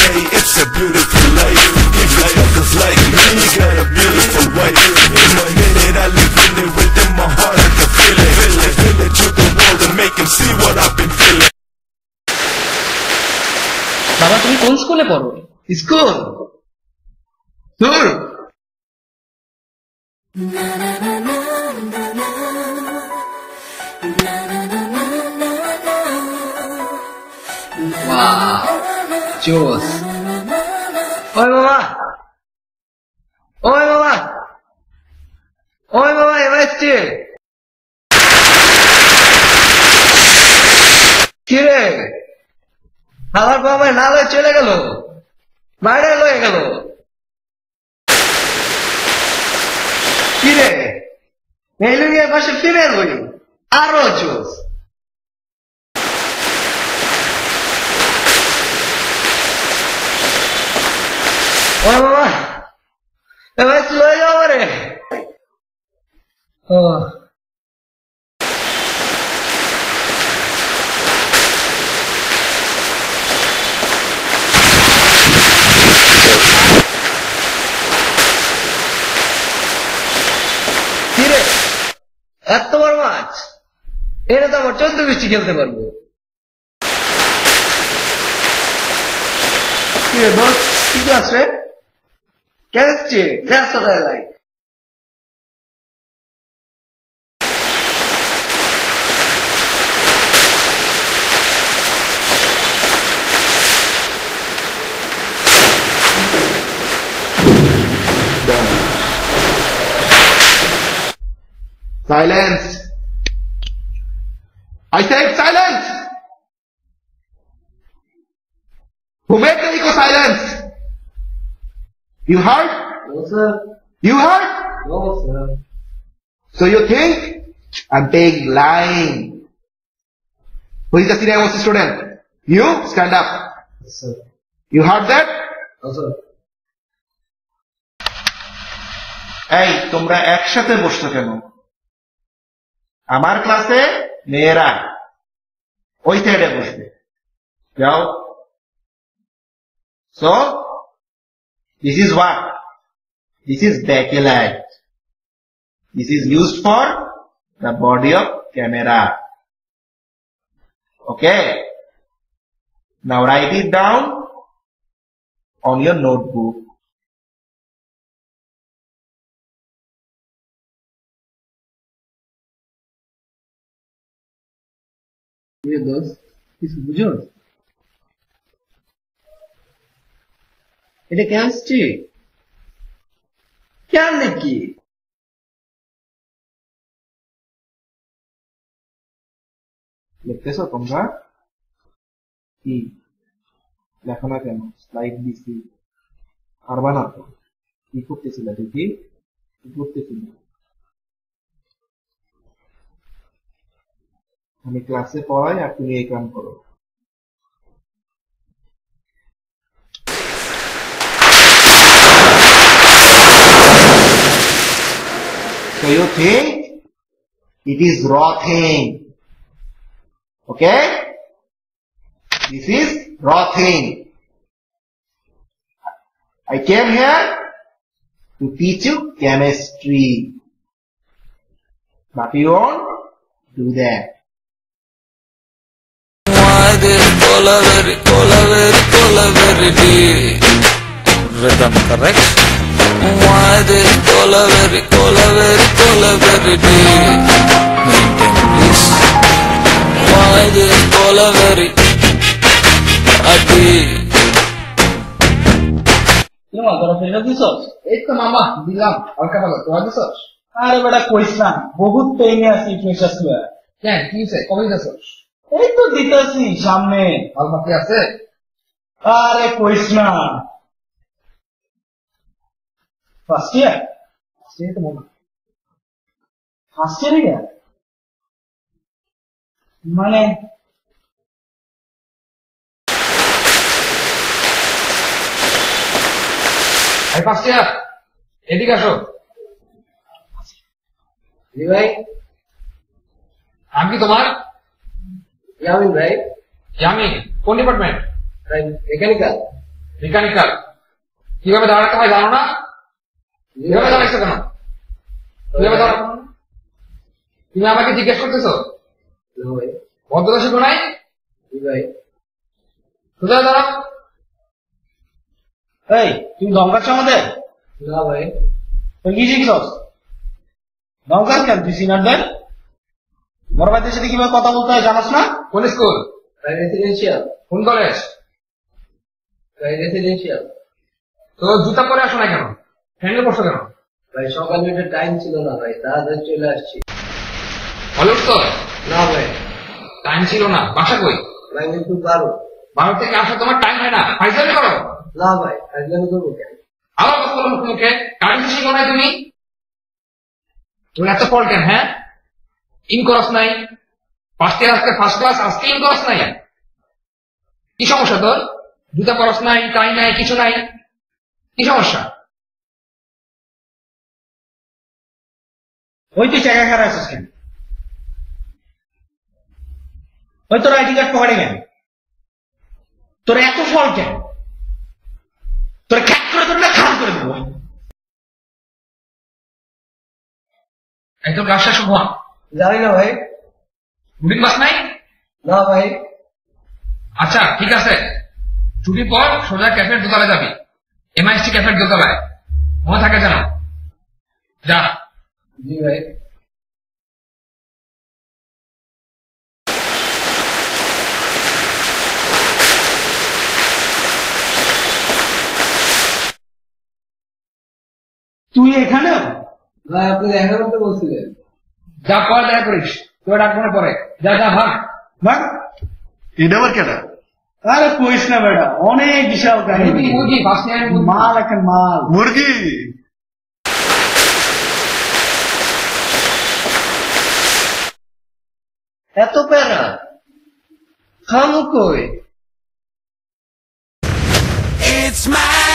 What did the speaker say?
day, it's a beautiful life. If you suckers like me, got a beautiful wife. In my minute, I live in it within my heart, I can feel it. Feel it to the world and make them see what I've been feeling. বাবা তুমি কোন স্কুলে পড়ো? School দূর। জোস। ওই বাবা, ওই বাবা, ওই বাবা, এবার এসছে। কিরে আমার বাবা না লয়ে চলে গেল, বাইরে লয়ে গেল। কিরে এই লুঙ্গির পাশে ফিমেল হই আরো জোস। ওই বাবা এবার লয়ে যাবো রে। কিরে এত বড় মাছ, এটা তো আমার 14-20 খেলতে পারবো। কিরে দোস্ত কি আছে? কেমন That's what I like. Silence. I said silence. Who made the echo silence? You heard? No, sir. You heard? No, sir. So you think I'm being lying? Who is the senior most student? You stand up. Yes, sir. You heard that? No, sir. এই তোমরা একসাথে বসছো কেন? আমার ক্লাসে মেয়েরা ওই সাইডে বসবে, যাও। So this is what? This is backlight. This is used for the body of camera. Okay? Now write it down on your notebook. কিছু বুঝো এটা কেন আসছে? কেন নাকি লিখতেছ তোমরা? কি লেখো না কেন? স্লাইড দিছি, পারবা না তো? কি করতেছিল দেখি, কি করতেছিল? আমি ক্লাসে পড়াই আর তুমি এই কাম করো। So you think it is raw thing? Okay? This is raw thing. I came here to teach you chemistry, but you won't do that. Rhythm correct. Why this very maintain please. Why this very তোমার তোরা ফেরত দিছস? এই তো মামা দিলাম, হালকা ভালো। তোমার দিছস? আরে বেটা কইস না, বহুত পেইনে আছি ফ্রেশার্স লয়া। কেন কি হইছে? কবে দিছস? এই তো দিতেছি সামনে। আলমাতি আছে? আরে কইস না। First year? সে তো মনে ফার্স্ট ইয়ার মানে ফার্স্ট ইয়ার। এদিকে আসো। ভাই আমি তোমার ইয়ামিন ভাই। ইয়ামিন কোন ডিপার্টমেন্ট? মেকানিক্যাল। মেকানিক্যাল। কিভাবে দাঁড়াতে হয় জানো না? কিভাবে দাঁড়াইছো কেন? কিভাবে দাঁড়ানো? তুমি আমাকে জিজ্ঞেস করতেছো? ভদ্রতা শিখো নাই? সোজা দাঁড়াও। এই তুমি ধমকাচ্ছ আমাদের? না ভাই। তুই কি শিখছস? ধমকাস কেন তুই সিনারদের? বড় ভাইদের সাথে কিভাবে কথা বলতে হয় জানাস না? কোন স্কুল? ভাই রেসিডেন্সিয়াল। কোন কলেজ? ভাই রেসিডেন্সিয়াল। তো জুতা পরে আসো না কেন? স্যান্ডেল পরছো কেন? ভাই সকালে একটা টাইম ছিল না ভাই, তাড়াতাড়ি চলে আসছি। হলে তো না ভাই। টাইম ছিল না। বাসা কই? ভাই কিন্তু 12। ভারত থেকে আসা তোমার টাইম হয় না? ফাইজলামি করো। না ভাই, আজকে আমি করবো কেন? আবার কথা বলো মুখে। কারেন্ট শিখো নাই তুমি? তুমি এত ফল কেন? হ্যাঁ, ইন করস নাই? ফার্স্ট ইয়ার আজকে ফার্স্ট ক্লাস, আজকে ইন করস নাই? কি সমস্যা তোর? জুতা পরস নাই, টাই নাই, কিছু নাই, কি সমস্যা? ওই তুই জায়গা খারাপ আছিস কেন? ওই তোর আইডি কার্ড পকেটে কেন? তোর এত ফল কেন? তোর খ্যাক করে তোর না খারাপ করে দেবো। এই তোর গাছটা শুভ জানি না ভাই। রুটিন বাস নাই? না ভাই। আচ্ছা ঠিক আছে, ছুটির পর সোজা ক্যাফের দোতলায় যাবি, এমআইএসটি ক্যাফের দোতলায়, মনে থাকে যেন। যা। জি ভাই। তুই এখানেও? ভাই আপনি দেখা করতে বলছিলেন। যা পরে দেখা করিস, তোর ডাকবো না পরে। যা যা ভাগ। ভাগ। এটা আবার কেনা? আরে কইস না বেটা, অনেক বিশাল কাহিনী। মুরগি বাস নিয়ে মাল এখন মাল। মুরগি? এত প্যারা খামু কই? It's my